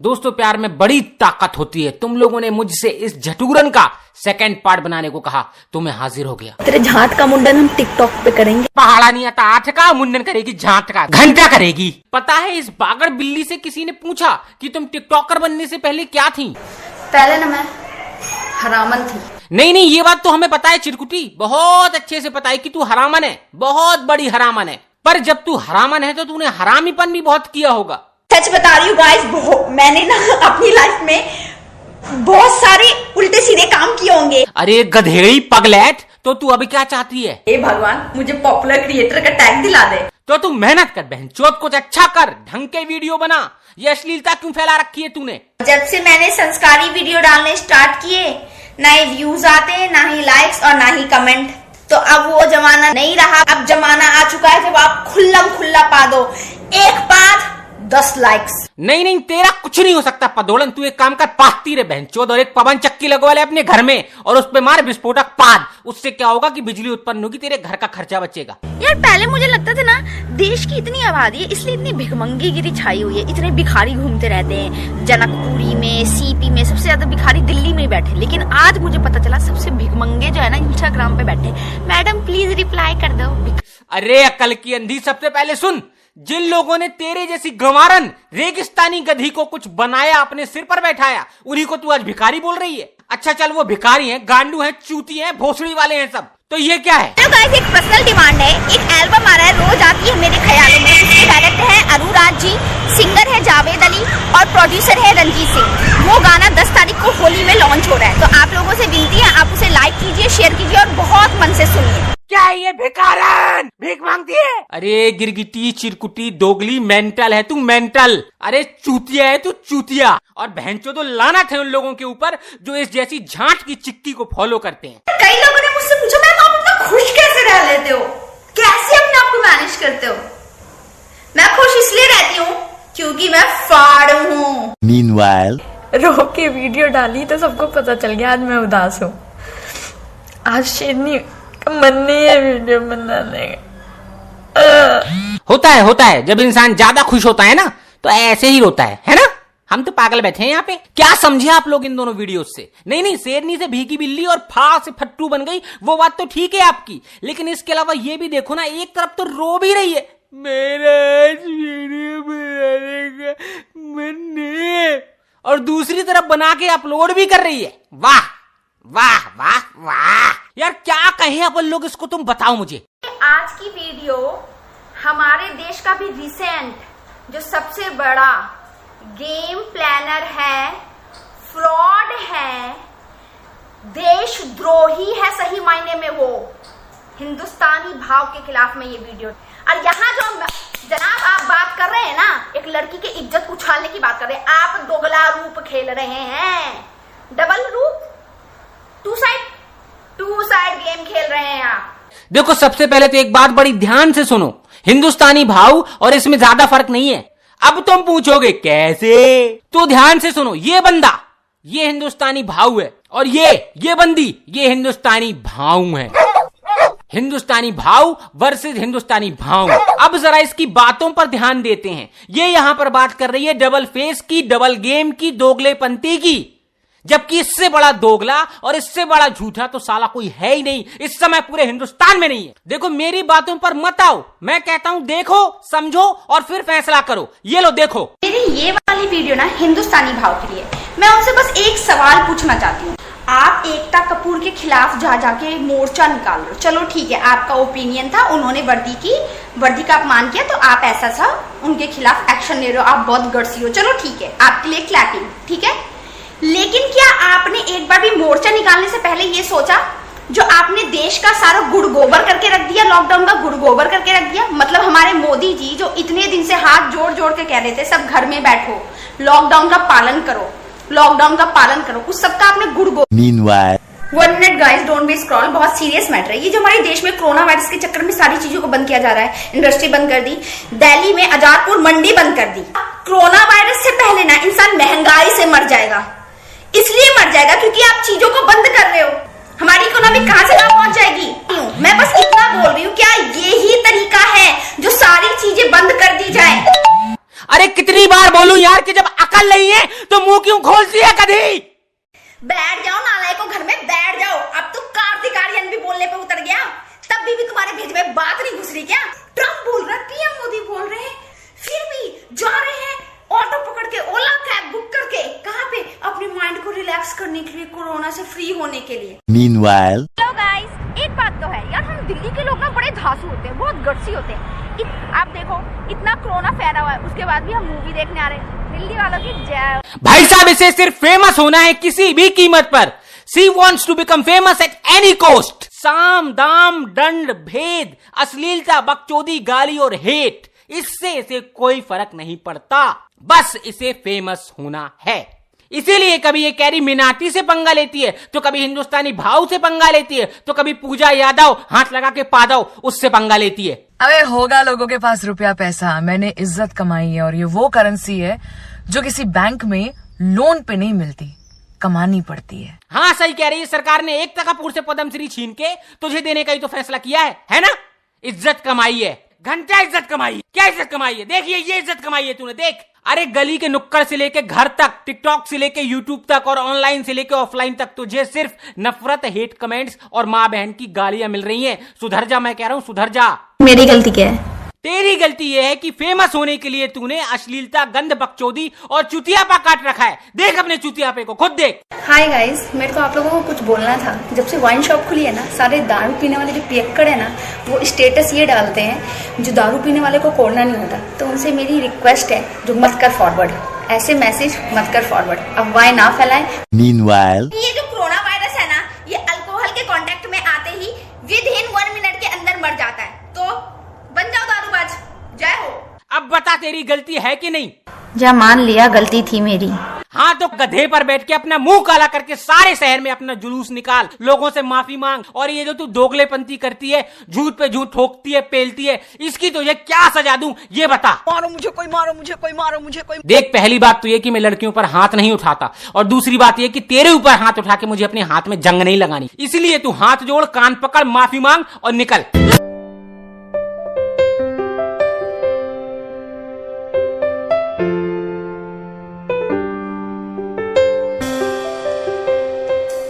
दोस्तों प्यार में बड़ी ताकत होती है। तुम लोगों ने मुझसे इस झटूरन का सेकंड पार्ट बनाने को कहा तो मैं हाजिर हो गया। तेरे झांट का मुंडन हम टिकटॉक पे करेंगे। पहाड़ा नहीं आता, आठ का मुंडन करेगी, झांट का घंटा करेगी। पता है इस बागड़ बिल्ली से किसी ने पूछा कि तुम टिकटॉकर बनने से पहले क्या थी? पहले ना मैं हरामन थी। नहीं ये बात तो हमें पता है चिरकुटी, बहुत अच्छे से पता है कि तू हरामन है, बहुत बड़ी हरामन है। पर जब तू हरामन है तो तूने हरामीपन भी बहुत किया होगा। सच बता रही हूँ गाइस, मैंने ना अपनी लाइफ में बहुत सारे उल्टे सीधे काम किए होंगे। अरे गधेड़ी पगलैट, तो तू अभी क्या चाहती है? हे भगवान, मुझे पॉपुलर क्रिएटर का टैग दिला दे। तो तू मेहनत कर बहन चोद, कुछ अच्छा कर, ढंग के वीडियो बना। ये अश्लीलता क्यों फैला रखी है तूने? जब से मैंने संस्कारी वीडियो डालने स्टार्ट किए, ना ही व्यूज आते, ना ही लाइक्स और ना ही कमेंट। तो अब वो जमाना नहीं रहा। अब जमाना आ चुका है जब आप खुल्लम खुल्ला पा दो, एक पाद 10 लाइक्स। नहीं तेरा कुछ नहीं हो सकता पदोलन। तू एक काम कर, पाती रे बहन चोद, और एक पवन चक्की लगवा ले अपने घर में और उस पे मार विस्फोटक पाद। उससे क्या होगा कि बिजली उत्पन्न होगी, तेरे घर का खर्चा बचेगा। यार पहले मुझे लगता था ना, देश की इतनी आबादी है इसलिए इतनी भिखमंगी गिरी छाई हुई है, इतने भिखारी घूमते रहते हैं। जनकपुरी में, सीपी में सबसे ज्यादा भिखारी दिल्ली में बैठे। लेकिन आज मुझे पता चला सबसे भिखमंगे जो है ना इंस्टाग्राम पे बैठे। मैडम प्लीज रिप्लाई कर दो। अरे अकल की अंधी, सबसे पहले सुन, जिन लोगों ने तेरे जैसी गंवारन रेगिस्तानी गधी को कुछ बनाया, अपने सिर पर बैठाया, उन्हीं को तू आज भिखारी बोल रही है। अच्छा चल, वो भिखारी हैं, गांडू हैं, चूती हैं, भोसड़ी वाले हैं सब। तो ये क्या है? तो गाइस एक पर्सनल डिमांड है, एक एल्बम आ रहा है, रोज आती है मेरे ख्यालों में। इसके डायरेक्टर है अरुराज जी, सिंगर है जावेद अली और प्रोड्यूसर है रंजीत सिंह। वो गाना 10 तारीख को होली में लॉन्च हो रहा है। तो आप लोगों से विनती है, आप उसे लाइक कीजिए, शेयर कीजिए और बहुत मन से सुनिए। क्या है ये भिखारन? भीख मांगती है? अरे गिरगिटी चिरकुटी दोगली, मेंटल है तू, मेंटल। अरे चूतिया है तू, चूतिया। और बहनचो तो लानत है उन लोगों के ऊपर जो इस जैसी झांट की चिक्की को फॉलो करते हैं। कई लोगों ने मुझसे पूछा, मैम आप इतना खुश कैसे रह लेते हो, कैसे अपने आप को मैनेज करते हो? मैं खुश इसलिए रहती हूँ क्योंकि मैं फाड़ हूँ। Meanwhile, रो के वीडियो डाली तो सबको पता चल गया आज मैं उदास हूँ। आज शेरनी मन नहीं है वीडियो बनाने का। होता है जब इंसान ज्यादा खुश होता है ना तो ऐसे ही रोता है ना? हम तो पागल बैठे हैं यहाँ पे। क्या समझे आप लोग इन दोनों वीडियोस से? नहीं शेरनी से भीगी बिल्ली और फा से फट्टू बन गई, वो बात तो ठीक है आपकी, लेकिन इसके अलावा ये भी देखो ना, एक तरफ तो रो भी रही है, मेरा वीडियो बनाने का मन नहीं है, और दूसरी तरफ बना के अपलोड भी कर रही है। वाह वाह वाह वाह यार, क्या कहे अपन लोग इसको, तुम बताओ मुझे। आज की वीडियो हमारे देश का भी रिसेंट जो सबसे बड़ा गेम प्लानर है, फ्रॉड है, देशद्रोही है सही मायने में, वो हिंदुस्तानी भाव के खिलाफ में ये वीडियो। और यहाँ जो जनाब आप बात कर रहे हैं ना, एक लड़की की इज्जत उछालने की बात कर रहे हैं, आप दोगला रूप खेल रहे हैं, डबल रूप, टू साइड गेम खेल रहे हैं आप। देखो सबसे पहले तो एक बात बड़ी ध्यान से सुनो, हिंदुस्तानी भाव और इसमें ज्यादा फर्क नहीं है। अब तुम पूछोगे कैसे, तो ध्यान से सुनो, ये बंदा ये हिंदुस्तानी भाव है और ये बंदी ये हिंदुस्तानी भाव है। हिंदुस्तानी भाव वर्सेस हिंदुस्तानी भाव। अब जरा इसकी बातों पर ध्यान देते हैं। ये यहां पर बात कर रही है डबल फेस की, डबल गेम की, दोगलेपंती की, जबकि इससे बड़ा दोगला और इससे बड़ा झूठा तो साला कोई है ही नहीं इस समय पूरे हिंदुस्तान में नहीं है। देखो मेरी बातों पर मत आओ, मैं कहता हूं देखो, समझो और फिर फैसला करो। ये लो देखो, मेरी ये वाली वीडियो ना हिंदुस्तानी भाव के लिए। मैं उनसे बस एक सवाल पूछना चाहती हूँ, आप एकता कपूर के खिलाफ जाके मोर्चा निकाल लो, चलो ठीक है, आपका ओपिनियन था, उन्होंने वर्दी का अपमान किया तो आप ऐसा सा उनके खिलाफ एक्शन ले रहे हो, आप बहुत गट्सी हो, चलो ठीक है, आपके लिए क्लैपिंग, ठीक है। लेकिन क्या आपने एक बार भी मोर्चा निकालने से पहले ये सोचा, जो आपने देश का सारा गुड़ गोबर करके रख दिया, लॉकडाउन का गुड़ गोबर करके रख दिया? मतलब हमारे मोदी जी जो इतने दिन से हाथ जोड़ के कह रहे थे सब घर में बैठो, लॉकडाउन का पालन करो, उस सबका आपने गुड़ गोबर। meanwhile, 1 minute guys, don't be scroll, बहुत सीरियस मैटर है ये। जो हमारे देश में कोरोना वायरस के चक्कर में सारी चीजों को बंद किया जा रहा है, इंडस्ट्री बंद कर दी, दिल्ली में अजारपुर मंडी बंद कर दी। कोरोना वायरस से पहले ना इंसान महंगाई से मर जाएगा, इसलिए मर जाएगा क्योंकि आप चीजों को बंद कर रहे हो। हमारी इकोनॉमी कहां से कहां पहुंच जाएगी? मैं बस इतना बोल रही हूँ, क्या यही तरीका है जो सारी चीजें बंद कर दी जाए? अरे कितनी बार बोलूं यार कि जब अकल नहीं है तो मुंह क्यों खोलती है कभी? बैठ जाओ नालायकों, घर में बैठ जाओ। अब तो कार्तिक आर्यन भी बोलने पे उतर गया, तब भी तुम्हारे भेज में बात नहीं घुस रही क्या? ट्रम्प बोल रहा है, पीएम मोदी बोल रहे हैं, फिर भी जा रहे हैं ऑटो पकड़ के, ओला कैब बुक करके। कहाँ पे? अपने माइंड को रिलैक्स करने के लिए, कोरोना से फ्री होने के लिए। Meanwhile, हेलो गाइस, एक बात तो है यार, हम दिल्ली के लोग ना बड़े धांसू होते हैं, बहुत गट्सी होते हैं। आप देखो इतना कोरोना फैला हुआ है, उसके बाद भी हम मूवी देखने आ रहे हैं। दिल्ली वालों की जय। भाई साहब, इसे सिर्फ फेमस होना है किसी भी कीमत पर। She wants to become famous at any cost. साम दाम दंड भेद, अश्लीलता, बकचोदी, गाली और हेट, इससे इसे कोई फर्क नहीं पड़ता, बस इसे फेमस होना है। इसीलिए कभी ये कैरी मिनाटी से पंगा लेती है, तो कभी हिंदुस्तानी भाव से पंगा लेती है, तो कभी पूजा यादव हाथ लगा के पादव उससे पंगा लेती है। अबे होगा लोगों के पास रुपया पैसा, मैंने इज्जत कमाई है और ये वो करेंसी है जो किसी बैंक में लोन पे नहीं मिलती, कमानी पड़ती है। हाँ सही कह रही है, सरकार ने 1 टकापुर से पद्मश्री छीन के तुझे देने का ही तो फैसला किया है ना? इज्जत कमाई है, घंटा इज्जत कमाई है। क्या इज्जत कमाई है? देखिए ये इज्जत कमाई है तूने, देख। अरे गली के नुक्कड़ से लेके घर तक, टिकटॉक से लेके यूट्यूब तक और ऑनलाइन से लेके ऑफलाइन तक तुझे सिर्फ नफरत, हेट कमेंट्स और माँ बहन की गालियां मिल रही हैं। सुधर जा, मैं कह रहा हूं सुधर जा। मेरी गलती क्या है? तेरी गलती यह है कि फेमस होने के लिए तूने अश्लीलता, गंद, बकचोदी और चुतियापा काट रखा है। देख अपने चुतियापे को, खुद देख। हाय गाइस, मेरे को आप लोगों को कुछ बोलना था। जब से वाइन शॉप खुली है ना, सारे दारू पीने वाले जो पियक्कड़ है ना, वो स्टेटस ये डालते हैं जो दारू पीने वाले को कोरोना नहीं होता। तो उनसे मेरी रिक्वेस्ट है, जो मत कर फॉरवर्ड, ऐसे मैसेज मत कर फॉरवर्ड, अफवाहें ना फैलाएं। meanwhile, ये जो कोरोना वायरस है ना, ये अल्कोहल के कांटेक्ट में आते ही विदिन 1 मिनट के अंदर मर जाता है। तो बन जाओ दारूबाज। जय हो। अब बता तेरी गलती है कि नहीं? जा मान लिया गलती थी मेरी। हाँ तो गधे पर बैठ के अपना मुंह काला करके सारे शहर में अपना जुलूस निकाल, लोगों से माफी मांग। और ये जो तू दोगलेपंती करती है, झूठ पे झूठ ठोकती है, पेलती है, इसकी तुझे क्या सजा दूं ये बता। मारो मुझे कोई, मारो मुझे कोई, मारो मुझे कोई। देख, पहली बात तो ये कि मैं लड़कियों पर हाथ नहीं उठाता, और दूसरी बात ये कि तेरे ऊपर हाथ उठा के मुझे अपने हाथ में जंग नहीं लगानी। इसलिए तू हाथ जोड़, कान पकड़, माफी मांग और निकल।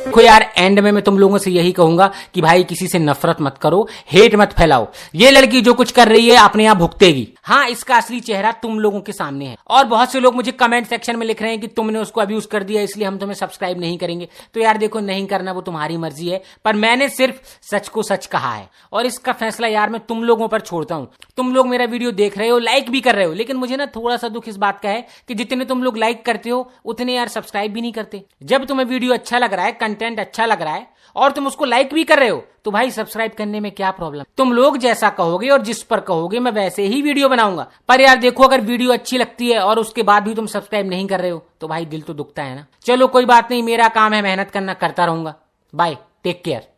देखो यार, एंड में मैं तुम लोगों से यही कहूंगा कि भाई किसी से नफरत मत करो, हेट मत फैलाओ। ये लड़की जो कुछ कर रही है अपने आप भुगतेगी। हाँ, इसका असली चेहरा तुम लोगों के सामने है। और बहुत से लोग मुझे कमेंट सेक्शन में लिख रहे हैं कि तुमने उसको अब्यूज कर दिया इसलिए हम तुम्हें सब्सक्राइब नहीं करेंगे। तो यार देखो, नहीं करना वो तुम्हारी मर्जी है, पर मैंने सिर्फ सच को सच कहा है और इसका फैसला यार मैं तुम लोगों पर छोड़ता हूं। तुम लोग मेरा वीडियो देख रहे हो, लाइक भी कर रहे हो, लेकिन मुझे ना थोड़ा सा दुख इस बात का है कि जितने तुम लोग लाइक करते हो उतने यार सब्सक्राइब भी नहीं करते। जब तुम्हें वीडियो अच्छा लग रहा है, कंटेंट अच्छा लग रहा है और तुम उसको लाइक भी कर रहे हो, तो भाई सब्सक्राइब करने में क्या प्रॉब्लम? तुम लोग जैसा कहोगे और जिस पर कहोगे मैं वैसे ही वीडियो बनाऊंगा। पर यार देखो, अगर वीडियो अच्छी लगती है और उसके बाद भी तुम सब्सक्राइब नहीं कर रहे हो तो भाई दिल तो दुखता है ना। चलो कोई बात नहीं, मेरा काम है मेहनत करना, करता रहूंगा। Bye, take care.